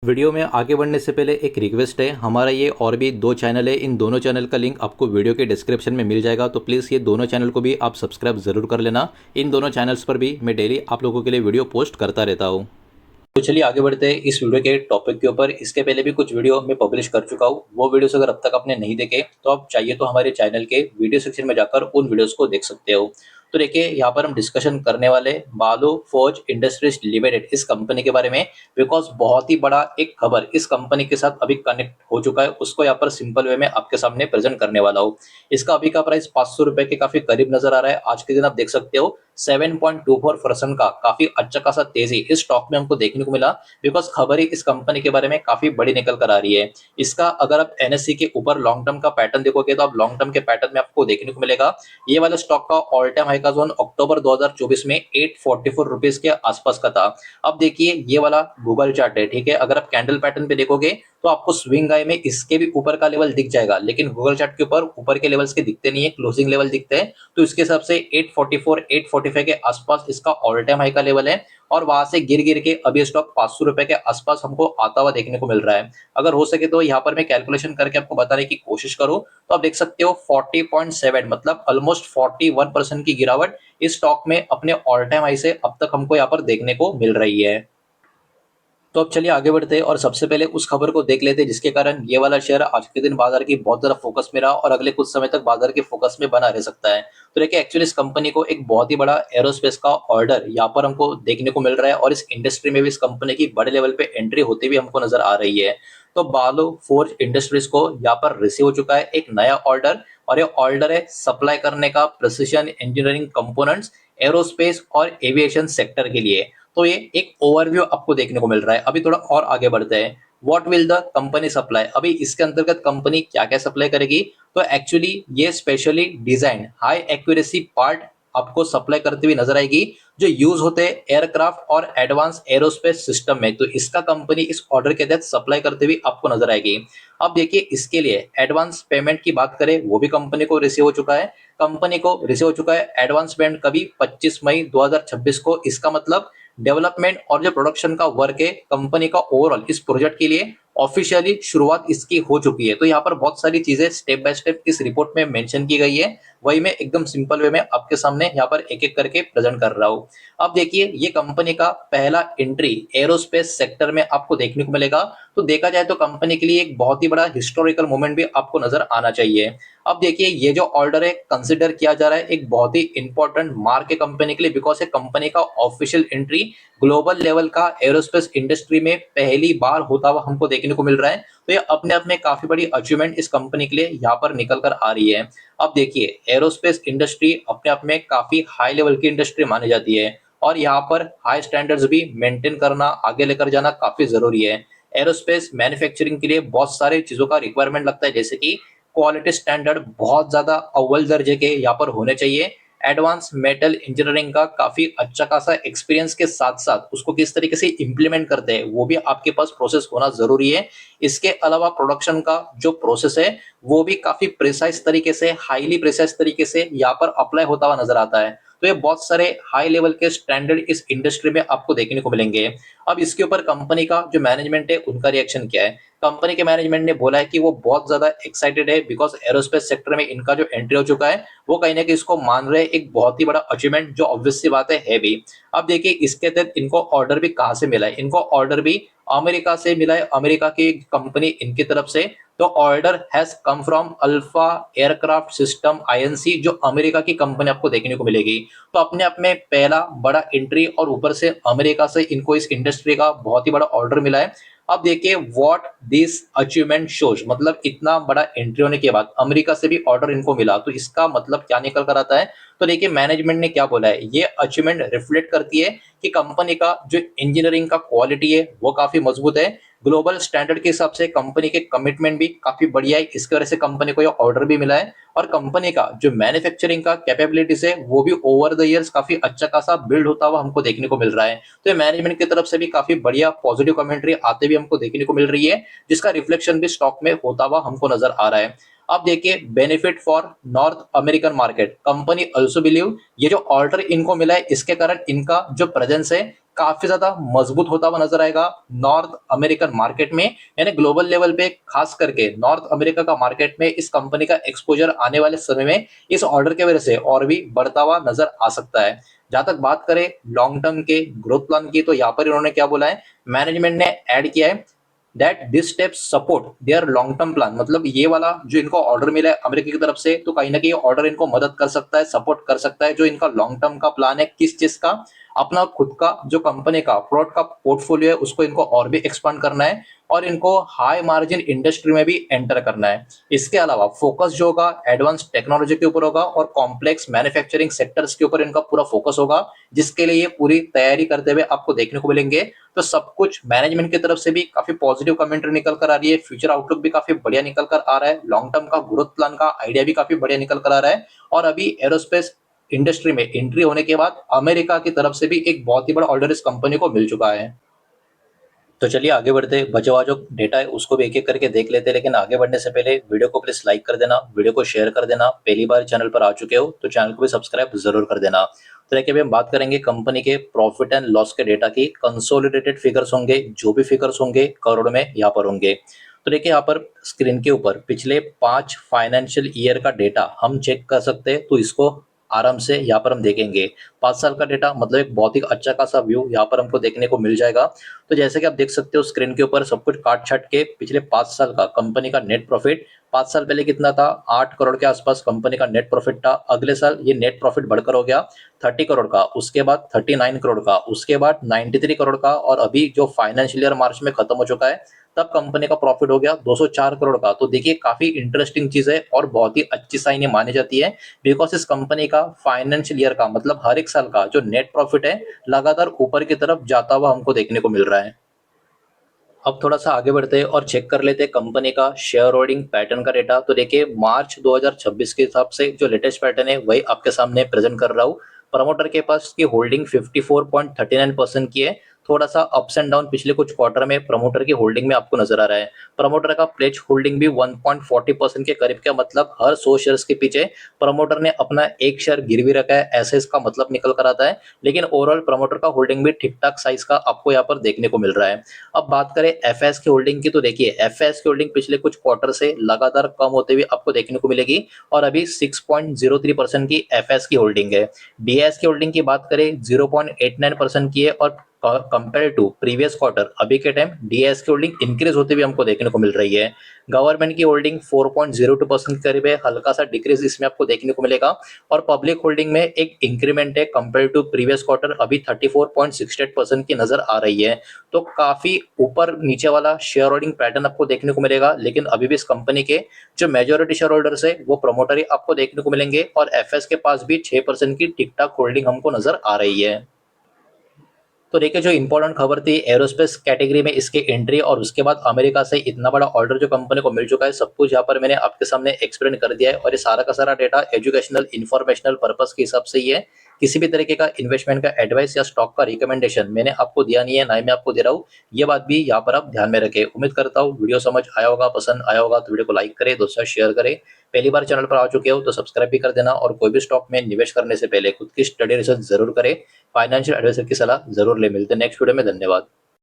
Video में आगे बढ़ने से पहले एक रिक्वेस्ट है। हमारा ये और भी दो चैनल है, इन दोनों चैनल का लिंक आपको वीडियो के डिस्क्रिप्शन में मिल जाएगा, तो प्लीज़ ये दोनों चैनल को भी आप सब्सक्राइब ज़रूर कर लेना। इन दोनों चैनल्स पर भी मैं डेली आप लोगों के लिए वीडियो पोस्ट करता रहता हूँ। तो चलिए आगे बढ़ते हैं इस वीडियो के टॉपिक के ऊपर। इसके पहले भी कुछ वीडियो मैं पब्लिश कर चुका हूँ, वो वीडियोस अगर अब तक आपने नहीं देखे तो आप चाहिए तो हमारे चैनल के वीडियो सेक्शन में जाकर उन वीडियोस को देख सकते हो। तो देखिए यहाँ पर हम डिस्कशन करने वाले बालो फोर्ज इंडस्ट्रीज लिमिटेड इस कंपनी के बारे में, बिकॉज बहुत ही बड़ा एक खबर इस कंपनी के साथ अभी कनेक्ट हो चुका है, उसको यहाँ पर सिंपल वे में आपके सामने प्रेजेंट करने वाला हूँ। इसका अभी का प्राइस 500 रुपए के काफी करीब नजर आ रहा है। आज के दिन आप देख सकते हो 7.24% का काफी अच्छा खासा तेजी इस स्टॉक में हमको देखने को मिला, बिकॉज खबर ही इस कंपनी के बारे में काफी बड़ी निकल कर आ रही है। इसका अगर आप एनएससी के ऊपर लॉन्ग टर्म का पैटर्न देखोगे तो आप लॉन्ग टर्म के पैटर्न में आपको देखने को मिलेगा ये वाला स्टॉक का ऑल टाइम हाई का जोन अक्टूबर 2024 में 844 रुपीज के आसपास का था। अब देखिए ये वाला गूगल चार्ट है, ठीक है। अगर आप कैंडल पैटर्न पे देखोगे तो आपको स्विंग आई में इसके भी ऊपर का लेवल दिख जाएगा, लेकिन गूगल चार्ट के ऊपर के लेवल्स के दिखते नहीं है, क्लोजिंग लेवल दिखते हैं। तो इसके हिसाब से 844 845 के आसपास इसका ऑल टाइम हाई का लेवल है, और वहां से गिर गिर के अभी स्टॉक 500 रुपए के आसपास हमको आता हुआ देखने को मिल रहा है। अगर हो सके तो यहाँ पर मैं कैलकुलेशन करके आपको बताने की कोशिश करूं तो आप देख सकते हो 40.7 मतलब ऑलमोस्ट 41% की गिरावट इस स्टॉक में अपने ऑल टाइम हाई से अब तक हमको यहाँ पर देखने को मिल रही है। तो अब चलिए आगे बढ़ते हैं और सबसे पहले उस खबर को देख लेते हैं जिसके कारण ये वाला शेयर आज के दिन बाजार की बहुत ज्यादा फोकस में रहा और अगले कुछ समय तक बाजार के फोकस में बना रह सकता है। तो देखिए एक्चुअली इस कंपनी को एक बहुत ही बड़ा एरोस्पेस का ऑर्डर यहाँ पर हमको देखने को मिल रहा है, और इस इंडस्ट्री में भी इस कंपनी की बड़े लेवल पे एंट्री होती भी हमको नजर आ रही है। तो बालो फोर्ज इंडस्ट्रीज को यहाँ पर रिसीव हो चुका है एक नया ऑर्डर, और ये ऑर्डर है सप्लाई करने का प्रिसिशन इंजीनियरिंग कंपोनेंट्स एरोस्पेस और एविएशन सेक्टर के लिए। तो ये एक ओवरव्यू आपको देखने को मिल रहा है। अभी थोड़ा और आगे बढ़ते हैं। What will the company supply, अभी इसके अंतर्गत कंपनी क्या क्या सप्लाई करेगी। तो एक्चुअली ये specially design high accuracy part आपको सप्लाई करती हुई नजर आएगी जो यूज होते हैं एयरक्राफ्ट और एडवांस एरोस्पेस सिस्टम में। तो इसका कंपनी इस ऑर्डर के तहत सप्लाई करते हुए आपको नजर आएगी। अब देखिए इसके लिए एडवांस पेमेंट की बात करें वो भी कंपनी को रिसीव हो चुका है। कंपनी को रिसीव हो चुका है एडवांस पेमेंट कभी 25 मई 2026 को। इसका मतलब डेवलपमेंट और जो प्रोडक्शन का वर्क है कंपनी का ओवरऑल इस प्रोजेक्ट के लिए ऑफिशियली शुरुआत इसकी हो चुकी है। तो यहाँ पर बहुत सारी चीजें स्टेप बाय स्टेप इस रिपोर्ट में मेंशन की गई है, वही मैं एकदम सिंपल वे में आपके सामने यहाँ पर एक एक करके प्रेजेंट कर रहा हूँ। अब देखिए ये कंपनी का पहला एंट्री एरोस्पेस सेक्टर में आपको देखने को मिलेगा। तो देखा जाए तो कंपनी के लिए एक बहुत ही बड़ा हिस्टोरिकल मोमेंट भी आपको नजर आना चाहिए। अब देखिए ये जो ऑर्डर है कंसिडर किया जा रहा है एक बहुत ही इंपॉर्टेंट मार्क है कंपनी के लिए, बिकॉज ये कंपनी का ऑफिशियल एंट्री ग्लोबल लेवल का एरोस्पेस इंडस्ट्री में पहली बार होता हुआ हमको देखने को मिल रहा है। तो ये अपने आप में काफी बड़ी अचीवमेंट इस कंपनी के लिए यहाँ पर निकल कर आ रही है। अब देखिए एरोस्पेस इंडस्ट्री अपने आप में काफी हाई लेवल की इंडस्ट्री मानी जाती है, और यहाँ पर हाई स्टैंडर्ड्स भी मेंटेन करना आगे लेकर जाना काफी जरूरी है। एरोस्पेस मैन्युफैक्चरिंग के लिए बहुत सारे चीजों का रिक्वायरमेंट लगता है, जैसे कि क्वालिटी स्टैंडर्ड बहुत ज्यादा अव्वल दर्जे के यहाँ पर होने चाहिए। एडवांस मेटल इंजीनियरिंग का काफी अच्छा खासा एक्सपीरियंस के साथ साथ उसको किस तरीके से इंप्लीमेंट करते हैं वो भी आपके पास प्रोसेस होना जरूरी है। इसके अलावा प्रोडक्शन का जो प्रोसेस है वो भी काफी प्रिसाइज तरीके से हाईली प्रिसाइज तरीके से यहाँ पर अप्लाई होता हुआ नजर आता है। तो ये बहुत सारे हाई लेवल के स्टैंडर्ड इस इंडस्ट्री में आपको देखने को मिलेंगे। अब इसके ऊपर कंपनी का जो मैनेजमेंट है उनका रिएक्शन क्या है। कंपनी के मैनेजमेंट ने बोला है कि वो बहुत ज्यादा एक्साइटेड है, बिकॉज एरोस्पेस सेक्टर में इनका जो एंट्री हो चुका है वो कहीं ना कहीं इसको मान रहे हैं एक बहुत ही बड़ा अचीवमेंट, जो ऑब्वियस सी बात है भी। अब देखिए इसके तहत इनको ऑर्डर भी कहाँ से मिला है। इनको ऑर्डर भी अमेरिका से मिला है, अमेरिका की कंपनी इनकी तरफ से। तो order has come from alpha aircraft system INC, जो अमेरिका की कंपनी आपको देखने को मिलेगी। तो अपने आप में पहला बड़ा एंट्री, और ऊपर से अमेरिका से इनको इस इंडस्ट्री का बहुत ही बड़ा ऑर्डर मिला है। अब देखिए व्हाट दिस अचीवमेंट शोज, मतलब इतना बड़ा एंट्री होने के बाद अमेरिका से भी ऑर्डर इनको मिला, तो इसका मतलब क्या निकल कर आता है। तो देखिए मैनेजमेंट ने क्या बोला है, ये अचीवमेंट रिफ्लेक्ट करती है कि कंपनी का जो इंजीनियरिंग का क्वालिटी है वो काफी मजबूत है। ग्लोबल स्टैंडर्ड के हिसाब से कंपनी के कमिटमेंट भी काफी बढ़िया है, इसकी वजह से कंपनी को ये ऑर्डर भी मिला है। और कंपनी का जो मैन्युफैक्चरिंग का कैपेबिलिटीज है वो भी ओवर द इयर्स काफी अच्छा खासा बिल्ड होता हुआ हमको देखने को मिल रहा है। तो ये मैनेजमेंट की तरफ से भी काफी बढ़िया पॉजिटिव कमेंट्री आते भी हमको देखने को मिल रही है, जिसका रिफ्लेक्शन भी स्टॉक में होता हुआ हमको नजर आ रहा है। अब देखिए benefit for north American market, company also believe ये जो ऑर्डर इनको मिला है इसके कारण इनका जो प्रेजेंस है काफी ज्यादा मजबूत होता हुआ नजर आएगा नॉर्थ अमेरिकन मार्केट में, यानी ग्लोबल लेवल पे खास करके नॉर्थ अमेरिका का मार्केट में इस कंपनी का एक्सपोजर आने वाले समय में इस ऑर्डर के वजह से और भी बढ़ता हुआ नजर आ सकता है। जहां तक बात करें लॉन्ग टर्म के ग्रोथ प्लान की, तो यहाँ पर इन्होंने क्या बोला है, मैनेजमेंट ने ऐड किया है that this step support their long term plan, मतलब ये वाला जो इनको ऑर्डर मिला है अमेरिका की तरफ से, तो कहीं ना कहीं ऑर्डर इनको मदद कर सकता है, सपोर्ट कर सकता है जो इनका लॉन्ग टर्म का प्लान है, किस चीज का, अपना खुद का जो कंपनी का प्रोडक्ट का पोर्टफोलियो है उसको इनको और भी एक्सपांड करना है और इनको हाई मार्जिन इंडस्ट्री में भी एंटर करना है। इसके अलावा फोकस जो होगा एडवांस टेक्नोलॉजी के ऊपर होगा और कॉम्प्लेक्स मैन्युफैक्चरिंग सेक्टर्स के ऊपर इनका पूरा फोकस होगा, जिसके लिए ये पूरी तैयारी करते हुए आपको देखने को मिलेंगे। तो सब कुछ मैनेजमेंट की तरफ से भी काफी पॉजिटिव कमेंट्री निकल कर आ रही है, फ्यूचर आउटलुक भी काफी बढ़िया निकल कर आ रहा है, लॉन्ग टर्म का ग्रोथ प्लान का आइडिया भी काफी बढ़िया निकल कर आ रहा है और अभी एरोस्पेस इंडस्ट्री में एंट्री होने के बाद अमेरिका की तरफ से भी एक बहुत ही बड़ा ऑर्डर इस कंपनी को मिल चुका है। तो चलिए आगे बढ़ते हैं, बचा हुआ जो डेटा है उसको भी एक एक करके देख लेते हैं, लेकिन आगे बढ़ने से पहले वीडियो को प्लीज लाइक कर देना, वीडियो को शेयर कर देना, पहली बार चैनल पर आ चुके हो तो चैनल को भी सब्सक्राइब जरूर कर देना। तो देखिए अभी हम बात करेंगे कंपनी के प्रॉफिट एंड लॉस के डेटा की, कंसोलिडेटेड फिगर्स होंगे, जो भी फिगर्स होंगे करोड़ में यहाँ पर होंगे। तो देखिए यहाँ पर स्क्रीन के ऊपर पिछले 5 फाइनेंशियल ईयर का डेटा हम चेक कर सकते हैं, तो इसको आराम से यहाँ पर हम देखेंगे। 5 साल का डेटा मतलब एक बहुत ही अच्छा खासा व्यू यहाँ पर हमको देखने को मिल जाएगा। तो जैसे कि आप देख सकते हो स्क्रीन के ऊपर सब कुछ काट छाट के पिछले 5 साल का कंपनी का नेट प्रॉफिट, 5 साल पहले कितना था, 8 करोड़ के आसपास कंपनी का नेट प्रॉफिट था। अगले साल ये नेट प्रॉफिट बढ़कर हो गया 30 करोड़ का, उसके बाद 39 करोड़ का, उसके बाद 93 करोड़ का और अभी जो फाइनेंशियल ईयर मार्च में खत्म हो चुका है तब कंपनी का प्रॉफिट हो गया 204 करोड़ का। तो देखिए काफी इंटरेस्टिंग चीज है और बहुत ही अच्छी साइन ये मानी जाती है, बिकॉज इस कंपनी का फाइनेंशियल ईयर का मतलब हर एक साल का जो नेट प्रॉफिट है लगातार ऊपर की तरफ जाता हुआ हमको देखने को मिल रहा है। अब थोड़ा सा आगे बढ़ते हैं और चेक कर लेते हैं कंपनी का शेयर होल्डिंग पैटर्न का डेटा। तो देखिए मार्च 2026 के हिसाब से जो लेटेस्ट पैटर्न है वही आपके सामने प्रेजेंट कर रहा हूँ। प्रमोटर के पास की होल्डिंग 54.39% की है, थोड़ा सा अप्स एंड डाउन पिछले कुछ क्वार्टर में प्रमोटर की होल्डिंग में आपको नजर आ रहा है। प्रमोटर का प्लेज होल्डिंग भी 1.40% के करीब का, मतलब हर 100 शेयर्स के पीछे प्रमोटर ने अपना एक शेयर गिरवी रखा है, ऐसे इसका मतलब निकल कर आता है। लेकिन ओवरऑल प्रमोटर का होल्डिंग भी ठीक ठाक साइज का आपको यहाँ पर देखने को मिल रहा है। अब बात करें एफएस की होल्डिंग की, तो देखिए एफएस की होल्डिंग पिछले कुछ क्वार्टर से लगातार कम होते हुए आपको देखने को मिलेगी और अभी 6.03% की एफएस की होल्डिंग है। डीएस की होल्डिंग की बात करें 0.89% की है और कंपेयर टू प्रीवियस क्वार्टर अभी के टाइम डीएस की होल्डिंग इंक्रीज होते हुए हमको देखने को मिल रही है। गवर्नमेंट की होल्डिंग 4.02% के करीब है, हल्का सा डिक्रीज इसमें आपको देखने को मिलेगा और पब्लिक होल्डिंग में एक इंक्रीमेंट है कंपेयर टू प्रीवियस क्वार्टर, अभी 34.68% की नजर आ रही है। तो काफी ऊपर नीचे वाला शेयर होल्डिंग पैटर्न आपको देखने को मिलेगा, लेकिन अभी भी इस कंपनी के जो मेजोरिटी शेयर होल्डर्स है वो प्रमोटर ही आपको देखने को मिलेंगे और एफएस के पास भी 6% की ठीक ठाक होल्डिंग हमको नजर आ रही है। तो देखिए जो इंपॉर्टेंट खबर थी एरोस्पेस कैटेगरी में इसके एंट्री और उसके बाद अमेरिका से इतना बड़ा ऑर्डर जो कंपनी को मिल चुका है, सब कुछ यहाँ पर मैंने आपके सामने एक्सप्लेन कर दिया है और ये सारा का सारा डेटा एजुकेशनल इन्फॉर्मेशनल पर्पस के हिसाब से ही है। किसी भी तरीके का इन्वेस्टमेंट का एडवाइस या स्टॉक का रिकमेंडेशन मैंने आपको दिया नहीं है, ना ही मैं आपको दे रहा हूँ। ये बात भी यहाँ पर आप ध्यान में रखें। उम्मीद करता हूँ वीडियो समझ आया होगा, पसंद आया होगा तो वीडियो को लाइक करें, दोस्तों शेयर करें। पहली बार चैनल पर आ चुके हो तो सब्सक्राइब भी कर देना और कोई भी स्टॉक में निवेश करने से पहले खुद की स्टडी रिसर्च जरूर करें, फाइनेंशियल एडवाइजर की सलाह जरूर ले। मिलते हैं नेक्स्ट वीडियो में, धन्यवाद।